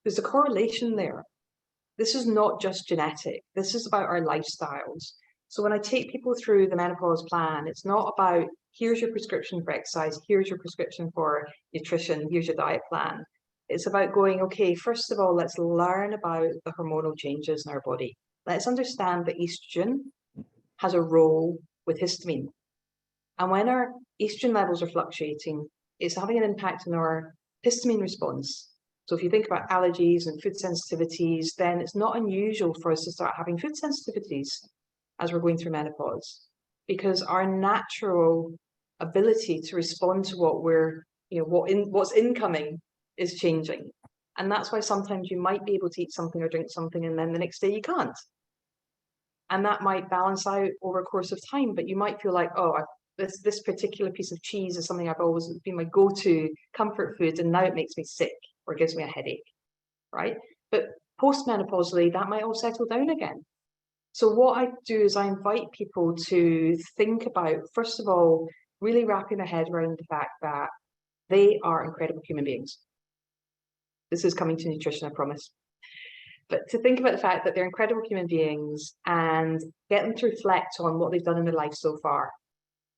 There's a correlation there. This is not just genetic. This is about our lifestyles. So when I take people through the menopause plan, it's not about, here's your prescription for exercise, here's your prescription for nutrition, here's your diet plan. It's about going, okay, first of all, let's learn about the hormonal changes in our body. Let's understand that estrogen has a role with histamine. And when our estrogen levels are fluctuating, it's having an impact on our histamine response. So if you think about allergies and food sensitivities, then it's not unusual for us to start having food sensitivities as we're going through menopause, because our natural ability to respond to what we're, what's incoming is changing. And that's why sometimes you might be able to eat something or drink something and then the next day you can't. And that might balance out over a course of time, but you might feel like, oh, this particular piece of cheese is something I've always been my go-to comfort food, and now it makes me sick or gives me a headache, right? But postmenopausally, that might all settle down again. So what I do is I invite people to think about, first of all, really wrapping their head around the fact that they are incredible human beings. This is coming to nutrition, I promise. But to think about the fact that they're incredible human beings and get them to reflect on what they've done in their life so far.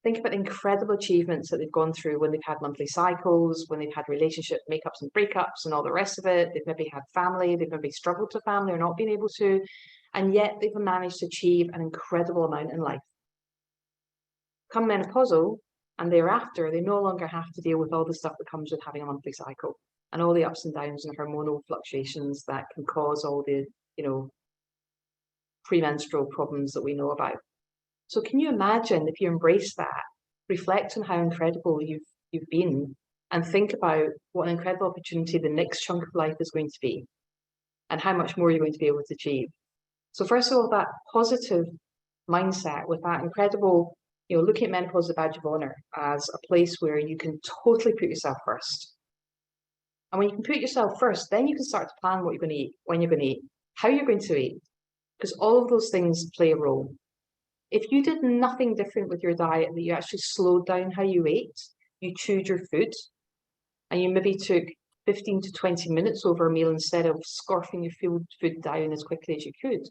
Think about the incredible achievements that they've gone through when they've had monthly cycles, when they've had relationship makeups and breakups and all the rest of it. They've maybe had family, they've maybe struggled to family or not been able to, and yet they've managed to achieve an incredible amount in life. Come menopausal and thereafter, they no longer have to deal with all the stuff that comes with having a monthly cycle and all the ups and downs and hormonal fluctuations that can cause all the, premenstrual problems that we know about. So can you imagine if you embrace that, reflect on how incredible you've been, and think about what an incredible opportunity the next chunk of life is going to be and how much more you're going to be able to achieve. So first of all, that positive mindset with that incredible, looking at menopause as a badge of honor, as a place where you can totally put yourself first. And when you can put yourself first, then you can start to plan what you're going to eat, when you're going to eat, how you're going to eat, because all of those things play a role. If you did nothing different with your diet, that you actually slowed down how you ate, you chewed your food, and you maybe took 15 to 20 minutes over a meal instead of scarfing your food down as quickly as you could,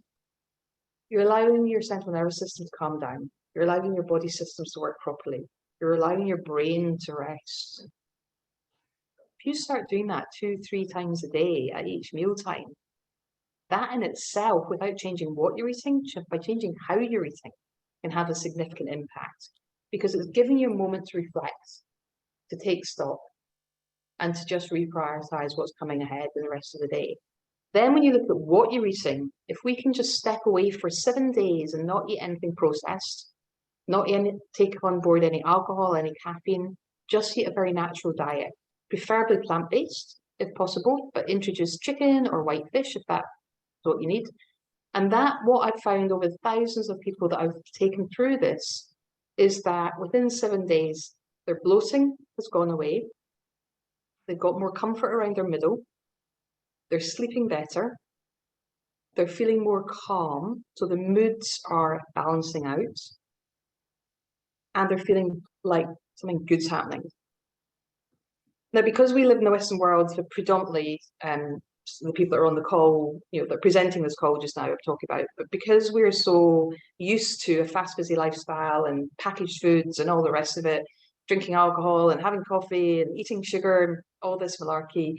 you're allowing your central nervous system to calm down. You're allowing your body systems to work properly. You're allowing your brain to rest. If you start doing that 2-3 times a day at each mealtime, that in itself, without changing what you're eating, by changing how you're eating, can have a significant impact, because it's giving you a moment to reflect, to take stock, and to just reprioritize what's coming ahead in the rest of the day. Then when you look at what you're eating, if we can just step away for 7 days and not eat anything processed, not take on board any alcohol, any caffeine, just eat a very natural diet, preferably plant-based if possible, but introduce chicken or white fish if that's what you need. And that, what I've found over thousands of people that I've taken through this, is that within 7 days, their bloating has gone away. They've got more comfort around their middle. They're sleeping better. They're feeling more calm. So the moods are balancing out. And they're feeling like something good's happening. Now, because we live in the Western world, the predominantly the people that are on the call, you know, that are presenting this call just now, I'm talking about, but because we're so used to a fast, busy lifestyle and packaged foods and all the rest of it, drinking alcohol and having coffee and eating sugar and all this malarkey,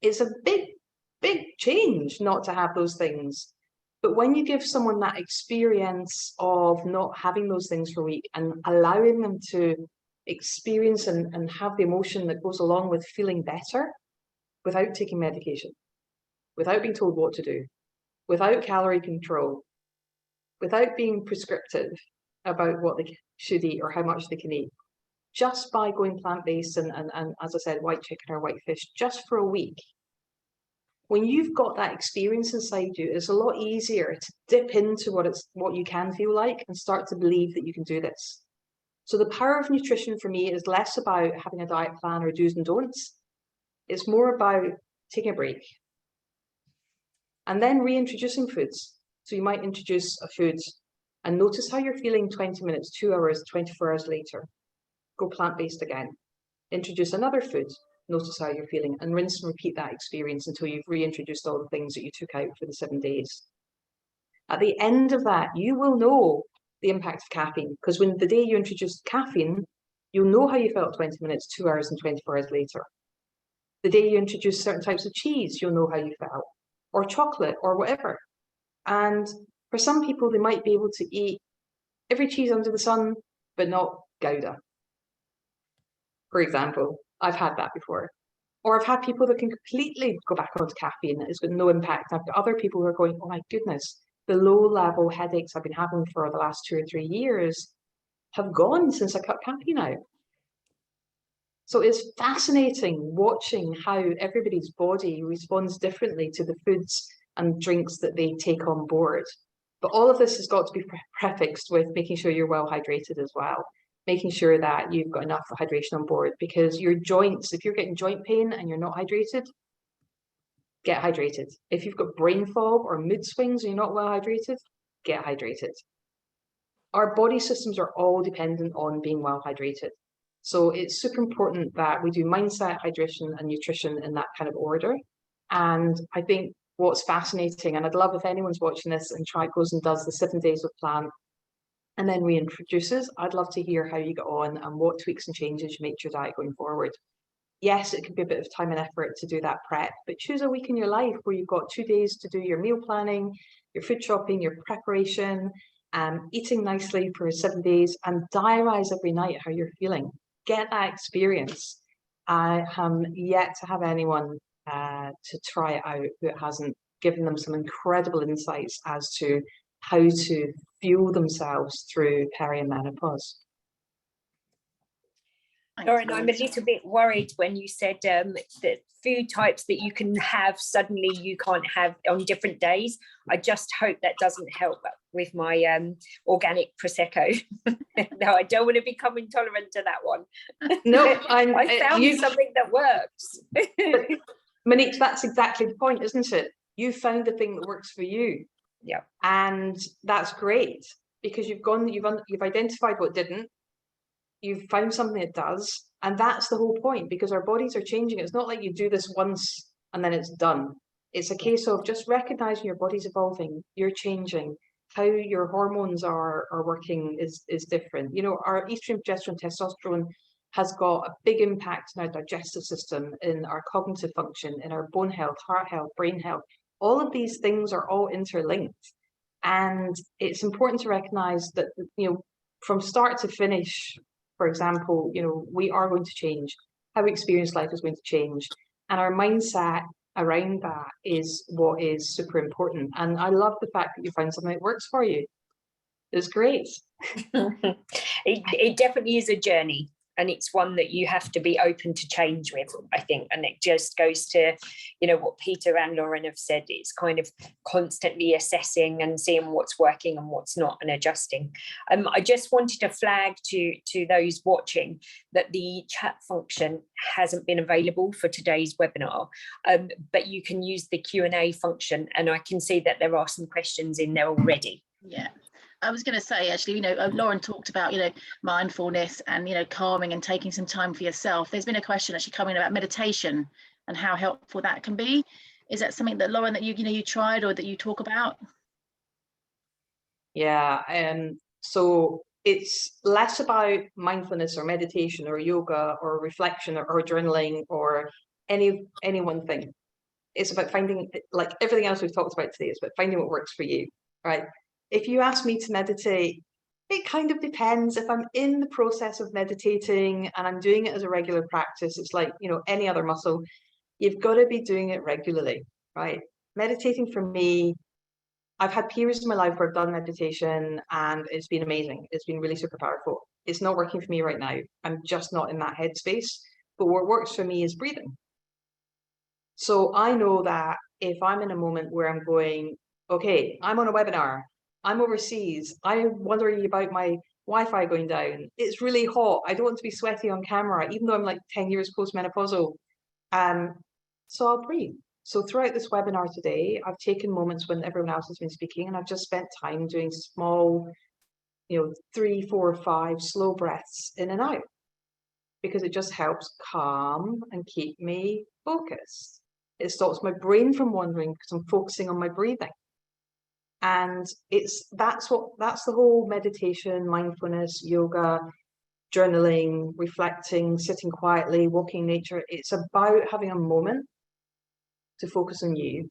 it's a big change not to have those things. But when you give someone that experience of not having those things for a week and allowing them to experience and have the emotion that goes along with feeling better without taking medication, without being told what to do, without calorie control, without being prescriptive about what they should eat or how much they can eat, just by going plant-based and as I said, white chicken or white fish, just for a week. When you've got that experience inside you, it's a lot easier to dip into what you can feel like and start to believe that you can do this. So the power of nutrition for me is less about having a diet plan or do's and don'ts. It's more about taking a break and then reintroducing foods. So you might introduce a food and notice how you're feeling 20 minutes, 2 hours, 24 hours later. Go plant-based again. Introduce another food, notice how you're feeling, and rinse and repeat that experience until you've reintroduced all the things that you took out for the 7 days. At the end of that, you will know the impact of caffeine, because when the day you introduce caffeine, you'll know how you felt 20 minutes, 2 hours, and 24 hours later. The day you introduce certain types of cheese, you'll know how you felt, or chocolate, or whatever. And for some people, they might be able to eat every cheese under the sun, but not Gouda. For example, I've had that before. Or I've had people that can completely go back onto caffeine. It's got no impact. I've got other people who are going, oh my goodness, the low-level headaches I've been having for the last 2 or 3 years have gone since I cut caffeine out. So it's fascinating watching how everybody's body responds differently to the foods and drinks that they take on board. But all of this has got to be prefixed with making sure you're well hydrated as well. Making sure that you've got enough hydration on board, because your joints, if you're getting joint pain and you're not hydrated, get hydrated. If you've got brain fog or mood swings and you're not well hydrated, get hydrated. Our body systems are all dependent on being well hydrated. So it's super important that we do mindset, hydration, and nutrition in that kind of order. And I think what's fascinating, and I'd love if anyone's watching this and goes and does the 7 days with plant and then reintroduces, I'd love to hear how you get on and what tweaks and changes you make to your diet going forward. Yes, it can be a bit of time and effort to do that prep, but choose a week in your life where you've got 2 days to do your meal planning, your food shopping, your preparation, eating nicely for 7 days, and diarise every night how you're feeling. Get that experience. I am yet to have anyone to try it out who hasn't given them some incredible insights as to how to fuel themselves through peri and menopause. Lauren, I'm a little bit worried when you said that food types that you can have suddenly you can't have on different days. I just hope that doesn't help with my organic Prosecco. No, I don't want to become intolerant to that one. No, I found something that works. Monique, that's exactly the point, isn't it? You found the thing that works for you. Yeah. And that's great, because you've identified what didn't. You've found something that does, and that's the whole point, because our bodies are changing. It's not like you do this once and then it's done. It's a case of just recognizing your body's evolving, you're changing, how your hormones are working is different. You know, our estrogen, progesterone, testosterone has got a big impact in our digestive system, in our cognitive function, in our bone health, heart health, brain health. All of these things are all interlinked, and it's important to recognize that, you know, from start to finish. For example, you know, we are going to change. How we experience life is going to change. And our mindset around that is what is super important. And I love the fact that you found something that works for you. It's great. It definitely is a journey. And it's one that you have to be open to change with, I think. And it just goes to, you know, what Peter and Lauren have said. It's kind of constantly assessing and seeing what's working and what's not, and adjusting. I just wanted to flag to those watching that the chat function hasn't been available for today's webinar, but you can use the Q&A function, and I can see that there are some questions in there already. Yeah. I was going to say, actually, Lauren talked about, mindfulness and, calming and taking some time for yourself. There's been a question actually coming about meditation and how helpful that can be. Is that something that, Lauren, that you tried or that you talk about? Yeah, so it's less about mindfulness or meditation or yoga or reflection or journaling or any one thing. It's about finding, like everything else we've talked about today, it's about finding what works for you, right? If you ask me to meditate, it kind of depends. If I'm in the process of meditating and I'm doing it as a regular practice, it's like, any other muscle, you've got to be doing it regularly, right? Meditating for me, I've had periods in my life where I've done meditation and it's been amazing. It's been really super powerful. It's not working for me right now. I'm just not in that headspace. But what works for me is breathing. So I know that if I'm in a moment where I'm going, okay, I'm on a webinar, I'm overseas, I'm wondering about my Wi-Fi going down, it's really hot, I don't want to be sweaty on camera, even though I'm like 10 years post-menopausal. So I'll breathe. So throughout this webinar today, I've taken moments when everyone else has been speaking and I've just spent time doing small, 3, 4, 5 slow breaths in and out, because it just helps calm and keep me focused. It stops my brain from wandering because I'm focusing on my breathing. And that's the whole meditation, mindfulness, yoga, journaling, reflecting, sitting quietly, walking in nature. It's about having a moment to focus on you,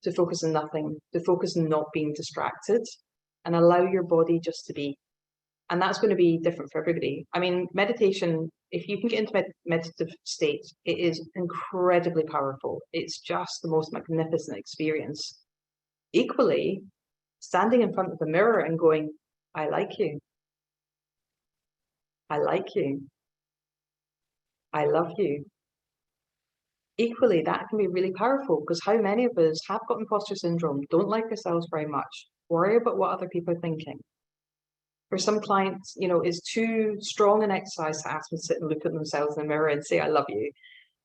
to focus on nothing, to focus on not being distracted, and allow your body just to be. And that's going to be different for everybody. I mean, meditation, if you can get into meditative state, it is incredibly powerful. It's just the most magnificent experience. Equally, standing in front of the mirror and going, I like you. I like you. I love you. Equally, that can be really powerful, because how many of us have got imposter syndrome, don't like ourselves very much, worry about what other people are thinking. For some clients, it's too strong an exercise to ask them to sit and look at themselves in the mirror and say, I love you.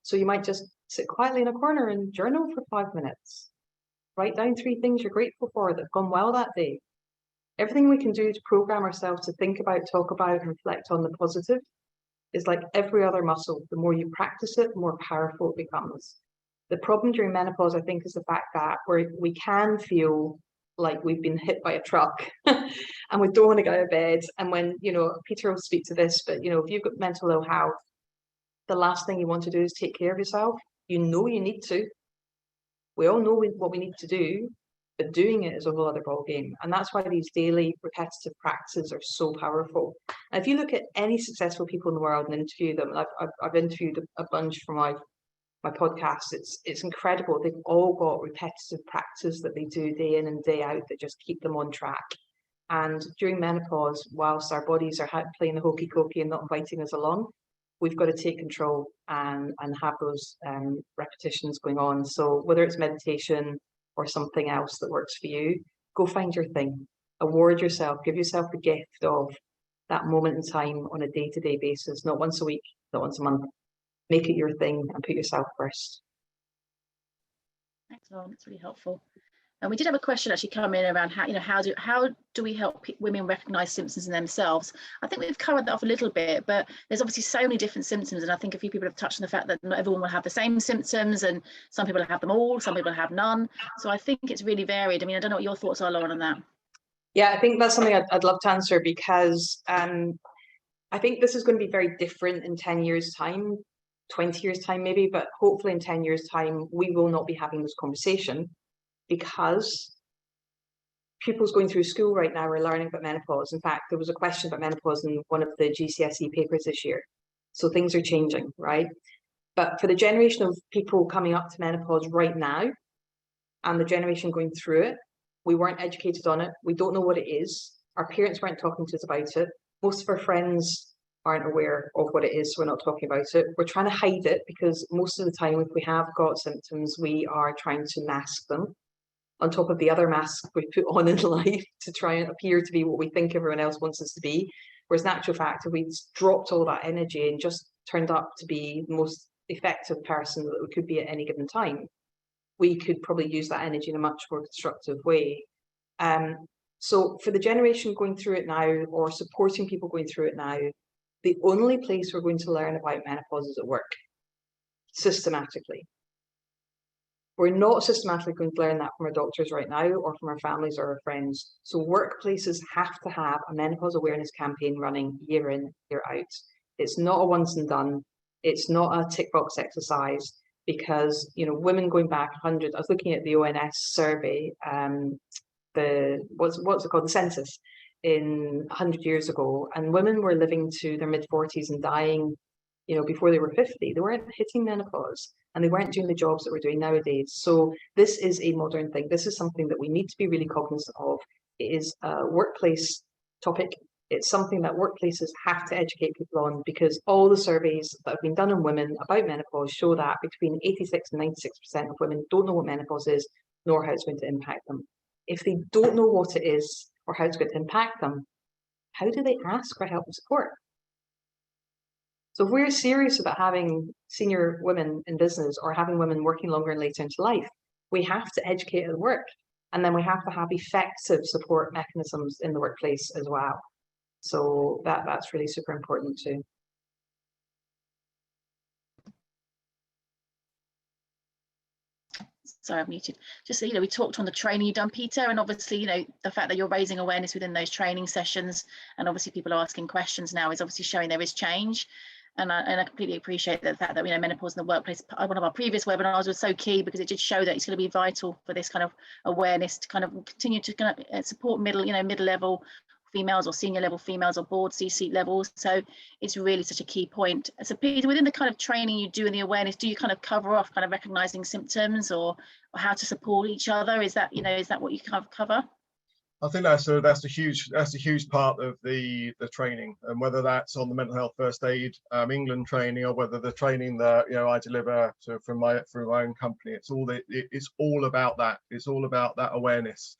So you might just sit quietly in a corner and journal for 5 minutes. Write down 3 things you're grateful for that have gone well that day. Everything we can do to program ourselves to think about, talk about, and reflect on the positive is like every other muscle. The more you practice it, the more powerful it becomes. The problem during menopause, I think, is the fact that we can feel like we've been hit by a truck and we don't want to get out of bed. And when, Peter will speak to this, but, if you've got mental ill health, the last thing you want to do is take care of yourself. You need to. We all know what we need to do, but doing it is a whole other ballgame. And that's why these daily repetitive practices are so powerful. And if you look at any successful people in the world and interview them, I've interviewed a bunch from my podcast, it's incredible. They've all got repetitive practices that they do day in and day out that just keep them on track. And during menopause, whilst our bodies are playing the hokey cokey and not inviting us along, we've got to take control and have those repetitions going on. So whether it's meditation or something else that works for you, go find your thing. Award yourself, give yourself the gift of that moment in time on a day-to-day basis, not once a week, not once a month. Make it your thing and put yourself first. Excellent, that's really helpful. And we did have a question actually come in around how do we help women recognize symptoms in themselves? I think we've covered that off a little bit, but there's obviously so many different symptoms, and I think a few people have touched on the fact that not everyone will have the same symptoms, and some people have them all, some people have none. So I think it's really varied. I mean, I don't know what your thoughts are, Lauren, on that. Yeah, I think that's something I'd love to answer, because I think this is going to be very different in 10 years' time, 20 years' time maybe, but hopefully in 10 years' time, we will not be having this conversation, because pupils going through school right now are learning about menopause. In fact, there was a question about menopause in one of the GCSE papers this year. So things are changing, right? But for the generation of people coming up to menopause right now, and the generation going through it, we weren't educated on it. We don't know what it is. Our parents weren't talking to us about it. Most of our friends aren't aware of what it is, so we're not talking about it. We're trying to hide it, because most of the time, if we have got symptoms, we are trying to mask them on top of the other masks we put on in life to try and appear to be what we think everyone else wants us to be. Whereas in actual fact, if we dropped all that energy and just turned up to be the most effective person that we could be at any given time, we could probably use that energy in a much more constructive way. So for the generation going through it now, or supporting people going through it now, the only place we're going to learn about menopause is at work, systematically. We're not systematically going to learn that from our doctors right now, or from our families or our friends. So workplaces have to have a menopause awareness campaign running year in, year out. It's not a once and done. It's not a tick box exercise, because, you know, women going back 100, I was looking at the ONS survey, what's it called, the census, in 100 years ago, and women were living to their mid-40s and dying, you know, before they were 50. They weren't hitting menopause, and they weren't doing the jobs that we're doing nowadays. So this is a modern thing. This is something that we need to be really cognizant of. It is a workplace topic. It's something that workplaces have to educate people on, because all the surveys that have been done on women about menopause show that between 86 and 96% of women don't know what menopause is, nor how it's going to impact them. If they don't know what it is or how it's going to impact them, how do they ask for help and support? So if we're serious about having senior women in business, or having women working longer and later into life, we have to educate at work. And then we have to have effective support mechanisms in the workplace as well. So that's really super important too. Sorry, I've muted. Just so you know, we talked on the training you've done, Peter, and obviously, you know, the fact that you're raising awareness within those training sessions, and obviously people are asking questions now, is obviously showing there is change. And I completely appreciate the fact that, you know, menopause in the workplace, one of our previous webinars was so key, because it did show that it's going to be vital for this kind of awareness to kind of continue to kind of support mid-level females, or senior level females, or board C-suite levels. So it's really such a key point. So Peter, within the kind of training you do in the awareness, do you kind of cover off kind of recognizing symptoms, or how to support each other? Is that, you know, is that what you kind of cover? I think that's a huge part of the training, and whether that's on the mental health first aid England training, or whether the training that, you know, I deliver through my own company, it's all about that. It's all about that awareness.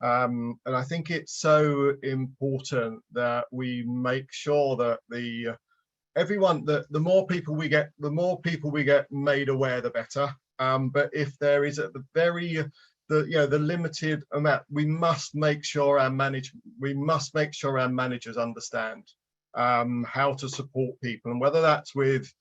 And I think it's so important that we make sure that the more people we get made aware, the better. But if there is at the limited amount, we must make sure our managers understand how to support people, and whether that's with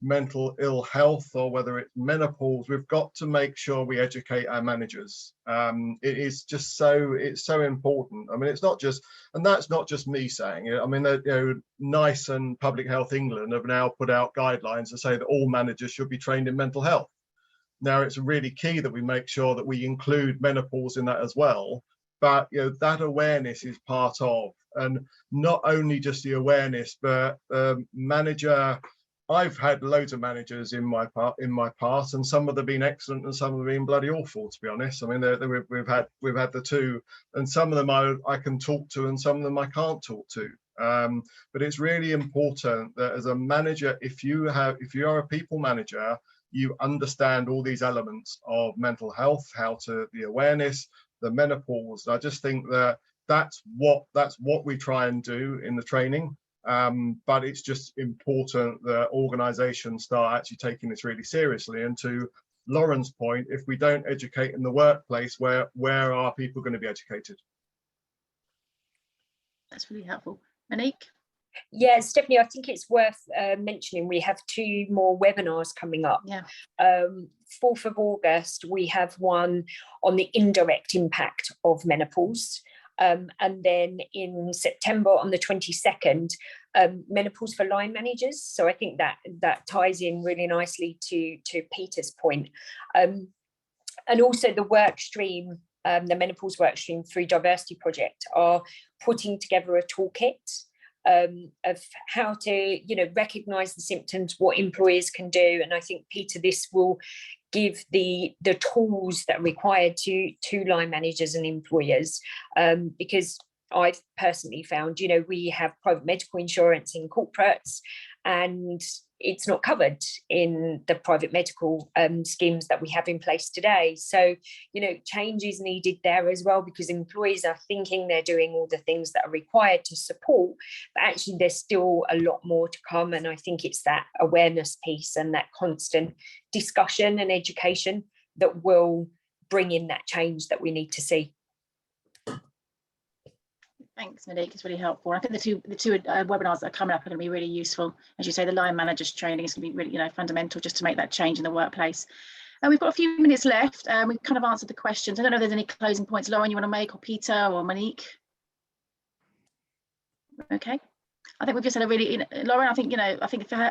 mental ill health or whether it's menopause, we've got to make sure we educate our managers. It is just it's so important. I mean, it's not just, and that's not just me saying it. I mean, you know, NICE and Public Health England have now put out guidelines to say that all managers should be trained in mental health. Now, it's really key that we make sure that we include menopause in that as well. But, you know, that awareness is part of, and not only just the awareness, but manager. I've had loads of managers in my past, and some of them have been excellent, and some of them have been bloody awful, to be honest. I mean, we've had the two, and some of them I can talk to, and some of them I can't talk to. But it's really important that as a manager, if you are a people manager, you understand all these elements of mental health, the awareness, the menopause. I just think that that's what we try and do in the training. But it's just important that organizations start actually taking this really seriously. And to Lauren's point, if we don't educate in the workplace, where are people going to be educated? That's really helpful. Monique? Yeah, Stephanie, I think it's worth mentioning we have 2 more webinars coming up. Yeah. 4th of August, we have one on the indirect impact of menopause. And then in September on the 22nd, menopause for line managers. So I think that ties in really nicely to Peter's point. And also the work stream, the menopause work stream through Diversity Project, are putting together a toolkit of how to, you know, recognise the symptoms, what employers can do. And I think, Peter, this will give the tools that are required to line managers and employers, because I've personally found, you know, we have private medical insurance in corporates, and it's not covered in the private medical schemes that we have in place today. So, you know, change is needed there as well, because employees are thinking they're doing all the things that are required to support, but actually there's still a lot more to come. And I think it's that awareness piece and that constant discussion and education that will bring in that change that we need to see. Thanks, Monique. It's really helpful. I think the two webinars that are coming up are going to be really useful. As you say, the line managers training is going to be really, fundamental just to make that change in the workplace. And we've got a few minutes left. We've kind of answered the questions. I don't know if there's any closing points, Lauren, you want to make, or Peter, or Monique? Okay. I think we've just had a really, Lauren, I think,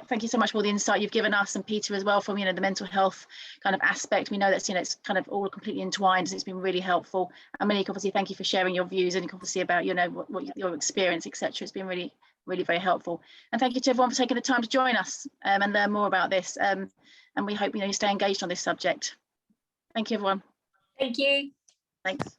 thank you so much for all the insight you've given us, and Peter as well, from, the mental health kind of aspect. We know that's, it's kind of all completely entwined, and it's been really helpful. And Monique, obviously, thank you for sharing your views, and obviously about, what your experience, etc. It's been really, really very helpful. And thank you to everyone for taking the time to join us and learn more about this. And we hope, you stay engaged on this subject. Thank you, everyone. Thank you. Thanks.